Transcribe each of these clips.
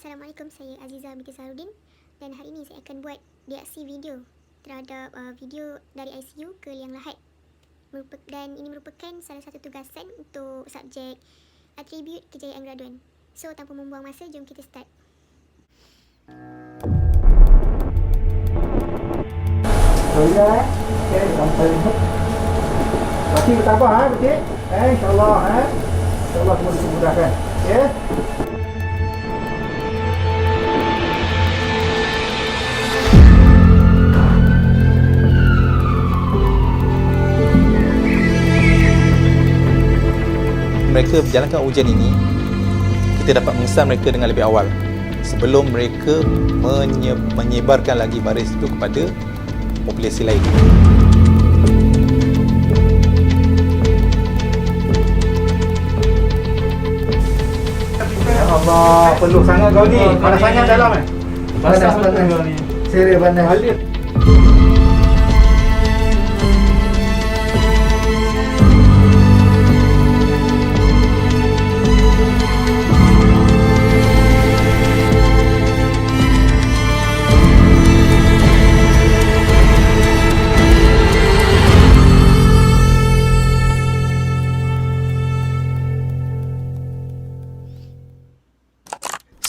Assalamualaikum, saya Aziza binti Sarudin dan hari ini saya akan buat reaksi video terhadap video dari ICU ke Liang Lahat. Dan ini merupakan salah satu tugasan untuk subjek atribut kejayaan graduan. So, tanpa membuang masa, jom kita start. Okay, sampai Pakcik bertabah Pakcik. InsyaAllah InsyaAllah semua dimudahkan. Okay. Mereka berjalankan ujian ini, kita dapat mengesan mereka dengan lebih awal sebelum mereka menyebarkan lagi virus itu kepada populasi lain. Ya Allah, peluh sangat kau ni. Panas sangat dalam Panas kau ni. Serius panas.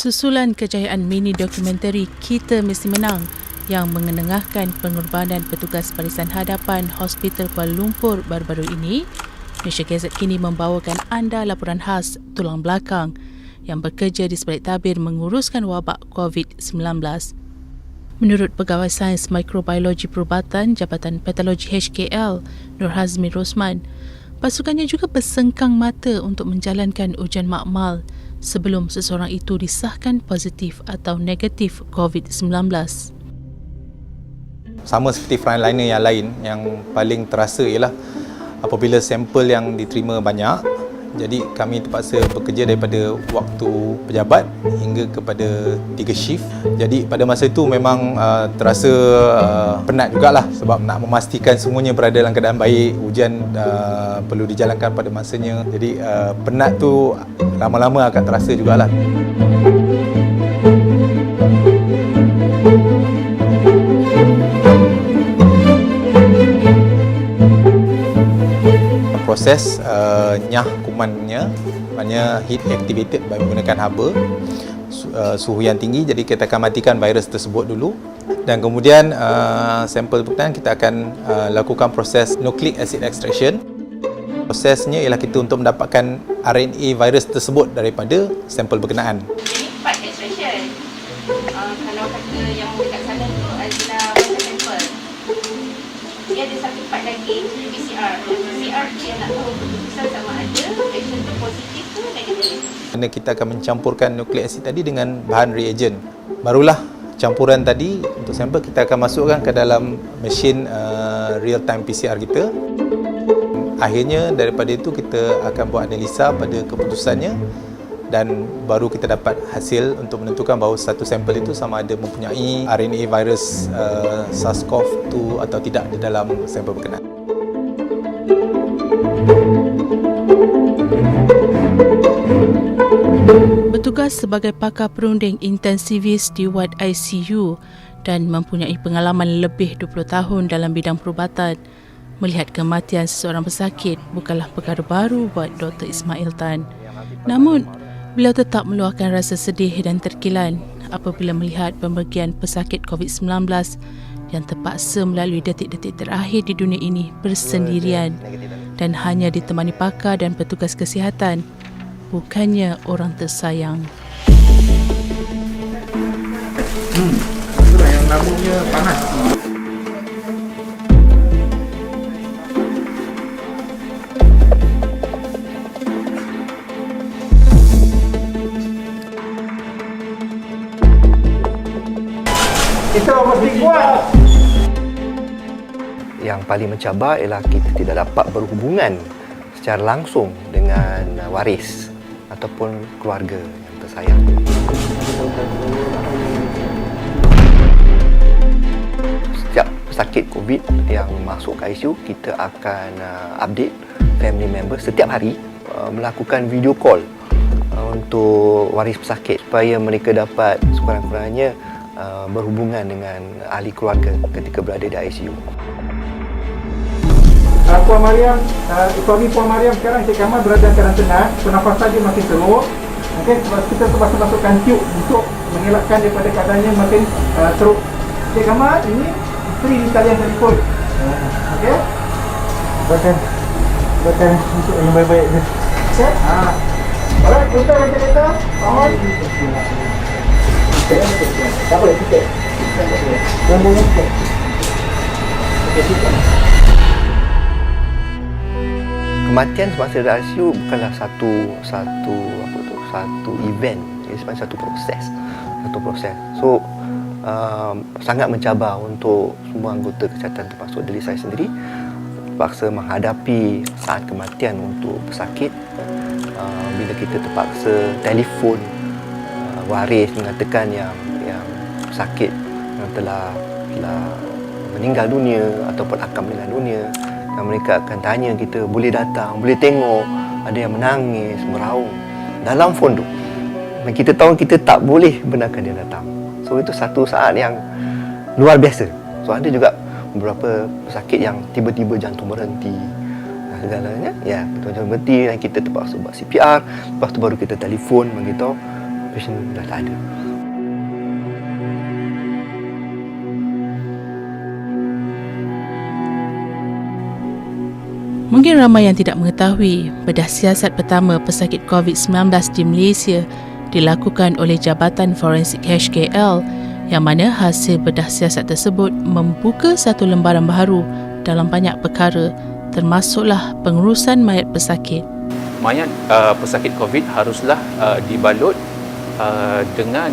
Susulan kejayaan mini dokumentari Kita Mesti Menang yang mengenengahkan pengorbanan petugas barisan hadapan Hospital Kuala Lumpur baru-baru ini, Malaysia Gazette kini membawakan anda laporan khas tulang belakang yang bekerja di sebalik tabir menguruskan wabak COVID-19. Menurut Pegawai Sains Mikrobiologi Perubatan Jabatan Patologi HKL, Nur Hazmi Rosman, pasukannya juga bersengkang mata untuk menjalankan ujian makmal sebelum seseorang itu disahkan positif atau negatif COVID-19. Sama seperti frontliner yang lain, yang paling terasa ialah apabila sampel yang diterima banyak, jadi kami terpaksa bekerja daripada waktu pejabat hingga kepada 3 shift. Jadi pada masa itu memang terasa penat jugalah sebab nak memastikan semuanya berada dalam keadaan baik, ujian perlu dijalankan pada masanya. Jadi penat tu lama-lama akan terasa jugalah. Proses nyah kumannya, maknanya heat activated menggunakan haba, suhu yang tinggi, jadi kita akan matikan virus tersebut dulu dan kemudian sampel berkenaan kita akan lakukan proses nucleic acid extraction. Prosesnya ialah kita untuk mendapatkan RNA virus tersebut daripada sampel berkenaan. Ini part extraction. Kalau kata yang dekat sana tu adalah water sample. Dia ada satu part lagi, PCR. PCR tu yang nak tahu keputusan sama ada reaction tu positif ke negatif. Kerana kita akan mencampurkan nucleic acid tadi dengan bahan reagent. Barulah campuran tadi untuk sampel kita akan masukkan ke dalam mesin real time PCR kita. Akhirnya daripada itu kita akan buat analisa pada keputusannya dan baru kita dapat hasil untuk menentukan bahawa satu sampel itu sama ada mempunyai RNA virus SARS-CoV-2 atau tidak di dalam sampel berkenaan. Bertugas sebagai pakar perunding intensivis di wad ICU dan mempunyai pengalaman lebih 20 tahun dalam bidang perubatan, melihat kematian seseorang pesakit bukanlah perkara baru buat Dr. Ismail Tan. Namun, beliau tetap meluahkan rasa sedih dan terkilan apabila melihat pemergian pesakit COVID-19 yang terpaksa melalui detik-detik terakhir di dunia ini bersendirian dan hanya ditemani pakar dan petugas kesihatan, bukannya orang tersayang. Itulah yang namanya panas. Kita mesti kuat. Yang paling mencabar ialah kita tidak dapat berhubungan secara langsung dengan waris ataupun keluarga yang tersayang. Setiap pesakit COVID yang masuk ke ICU, kita akan update family member setiap hari, melakukan video call untuk waris pesakit. supaya mereka dapat sekurang-kurangnya berhubungan dengan ahli keluarga ketika berada di ICU. Puan Mariam, suami Puan Mariam sekarang Encik Kamal berada dalam keadaan tenang, pernafasan dia makin teruk. Okey, kita terpaksa masukkan tube untuk mengelakkan daripada keadaannya makin teruk. Encik Kamal, ini isteri di talian telefon. Okey? Buatkan untuk yang baik-baik ni. Okey? Alright, kita ventilator. Mohon. Tak boleh, sikit. Jangan sikit. Okey, sikit. Kematian semasa di ICU bukanlah satu event, ia sebenarnya satu proses. So sangat mencabar untuk semua anggota kesihatan, termasuk diri saya sendiri, terpaksa menghadapi saat kematian untuk pesakit. Bila kita terpaksa telefon waris mengatakan yang pesakit yang telah meninggal dunia ataupun akan meninggal dunia, dan mereka akan tanya kita, boleh datang, boleh tengok, ada yang menangis, meraung dalam phone tu, dan kita tahu kita tak boleh benarkan dia datang. So itu satu saat yang luar biasa. So ada juga beberapa pesakit yang tiba-tiba jantung berhenti dan segalanya, ya, jantung berhenti, dan kita terpaksa buat CPR. Lepas tu baru kita telefon beritahu pasien dah tak ada. Mungkin ramai yang tidak mengetahui bedah siasat pertama pesakit COVID-19 di Malaysia dilakukan oleh Jabatan Forensik HKL, yang mana hasil bedah siasat tersebut membuka satu lembaran baru dalam banyak perkara, termasuklah pengurusan mayat pesakit. Mayat pesakit COVID haruslah dibalut dengan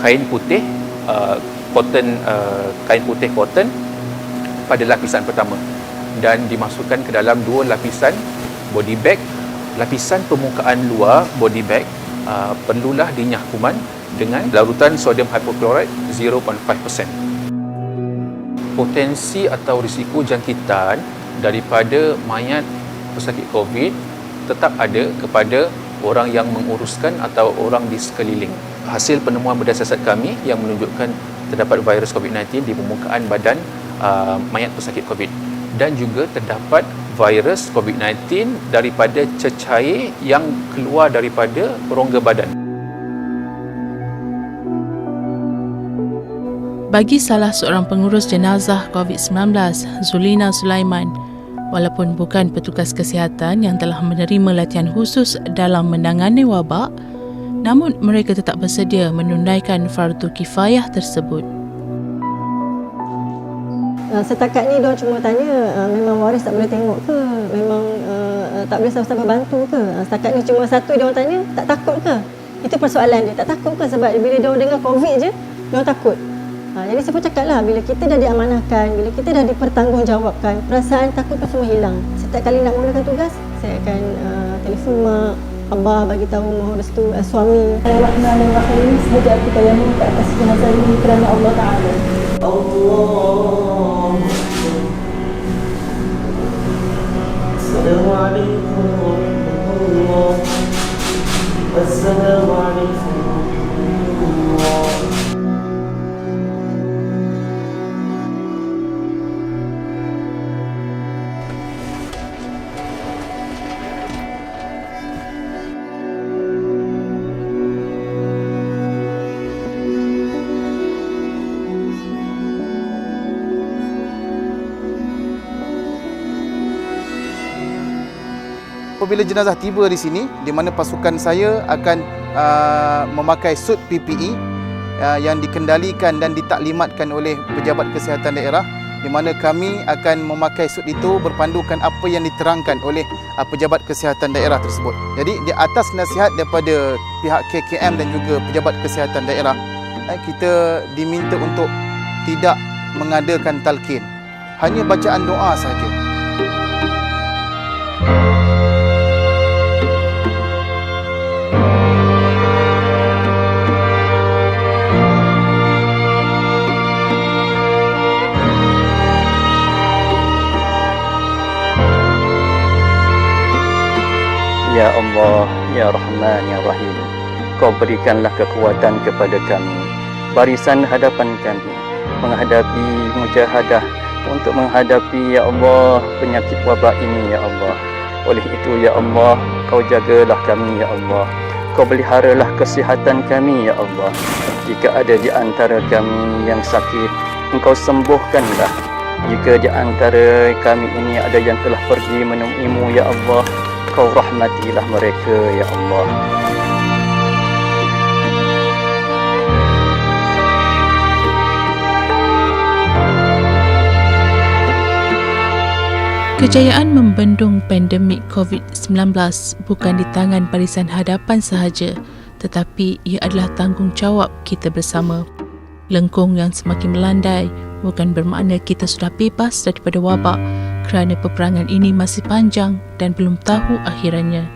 kain putih cotton pada lapisan pertama, dan dimasukkan ke dalam 2 lapisan body bag. Lapisan permukaan luar body bag perlulah dinyah kuman dengan larutan sodium hypochlorite 0.5%. Potensi atau risiko jangkitan daripada mayat pesakit COVID tetap ada kepada orang yang menguruskan atau orang di sekeliling. Hasil penemuan bedah siasat kami yang menunjukkan terdapat virus COVID-19 di permukaan badan mayat pesakit COVID, dan juga terdapat virus COVID-19 daripada cecair yang keluar daripada rongga badan. Bagi salah seorang pengurus jenazah COVID-19, Zulina Sulaiman, walaupun bukan petugas kesihatan yang telah menerima latihan khusus dalam menangani wabak, namun mereka tetap bersedia menunaikan fardu kifayah tersebut. Setakat ni diorang cuma tanya memang waris tak boleh tengok ke, memang tak boleh sama-sama bantu ke. Setakat ni cuma satu diorang tanya, tak takut ke? Itu persoalan dia, tak takut ke? Sebab bila diorang dengar COVID je, diorang takut. Jadi saya pun cakap lah, bila kita dah diamanahkan, bila kita dah dipertanggungjawabkan, perasaan takut tu semua hilang. Setiap kali nak mulakan tugas, saya akan telefon mak, abah bagi tahu mohon restu suami. Bismillahirrahmanirrahim. Semoga kita yang ke atas jenazah ini kerana Allah Ta'ala. Allah. Assalamualaikum warahmatullahi wabarakatuh. Assalamualaikum warahmatullahi wabarakatuh. Apabila jenazah tiba di sini, di mana pasukan saya akan memakai suit PPE yang dikendalikan dan ditaklimatkan oleh pejabat kesihatan daerah, di mana kami akan memakai suit itu berpandukan apa yang diterangkan oleh pejabat kesihatan daerah tersebut. Jadi di atas nasihat daripada pihak KKM dan juga pejabat kesihatan daerah, kita diminta untuk tidak mengadakan talqin, hanya bacaan doa sahaja. Ya Allah, Ya Rahman Ya Rahim. Kau berikanlah kekuatan kepada kami, barisan hadapan kami, menghadapi mujahadah, untuk menghadapi ya Allah penyakit wabak ini ya Allah. Oleh itu ya Allah, Kau jagalah kami ya Allah. Kau peliharalah kesihatan kami ya Allah. Jika ada di antara kami yang sakit, Engkau sembuhkanlah. Jika di antara kami ini ada yang telah pergi menemuimu ya Allah, Kau rahmatilah mereka ya Allah. Kejayaan membendung pandemik COVID-19 bukan di tangan Barisan Hadapan sahaja, tetapi ia adalah tanggungjawab kita bersama. Lengkung yang semakin melandai bukan bermakna kita sudah bebas daripada wabak, kerana peperangan ini masih panjang dan belum tahu akhirannya.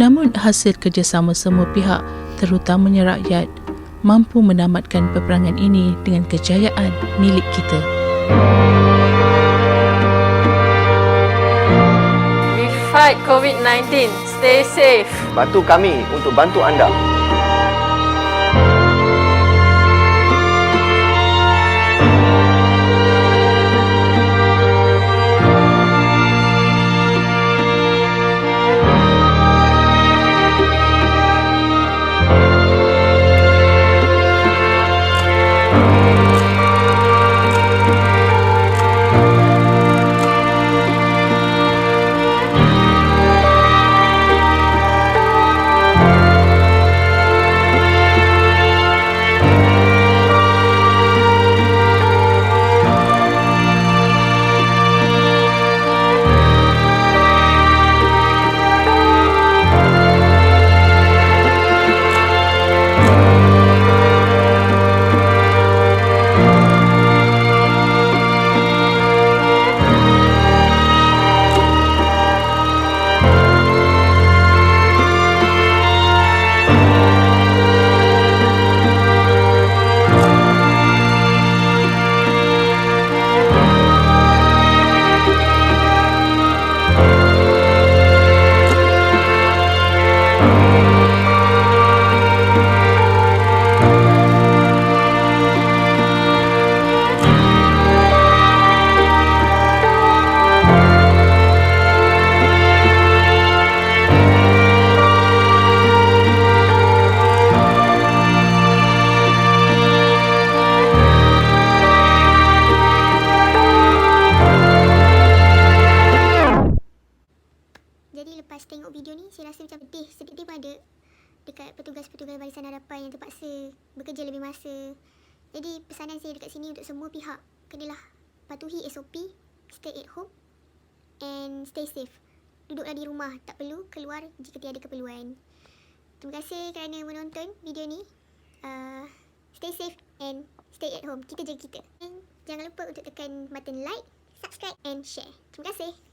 Namun hasil kerjasama semua pihak, terutamanya rakyat, mampu menamatkan peperangan ini dengan kejayaan milik kita. Fight COVID-19. Stay safe. Bantu kami untuk bantu anda. Lepas tengok video ni, saya rasa macam sedih pada dekat petugas-petugas Barisan Hadapan yang terpaksa bekerja lebih masa. Jadi pesanan saya dekat sini untuk semua pihak, kenalah patuhi SOP, stay at home and stay safe. Duduklah di rumah, tak perlu keluar jika tiada keperluan. Terima kasih kerana menonton video ni. Stay safe and stay at home. Kita jaga kita. And jangan lupa untuk tekan button like, subscribe and share. Terima kasih.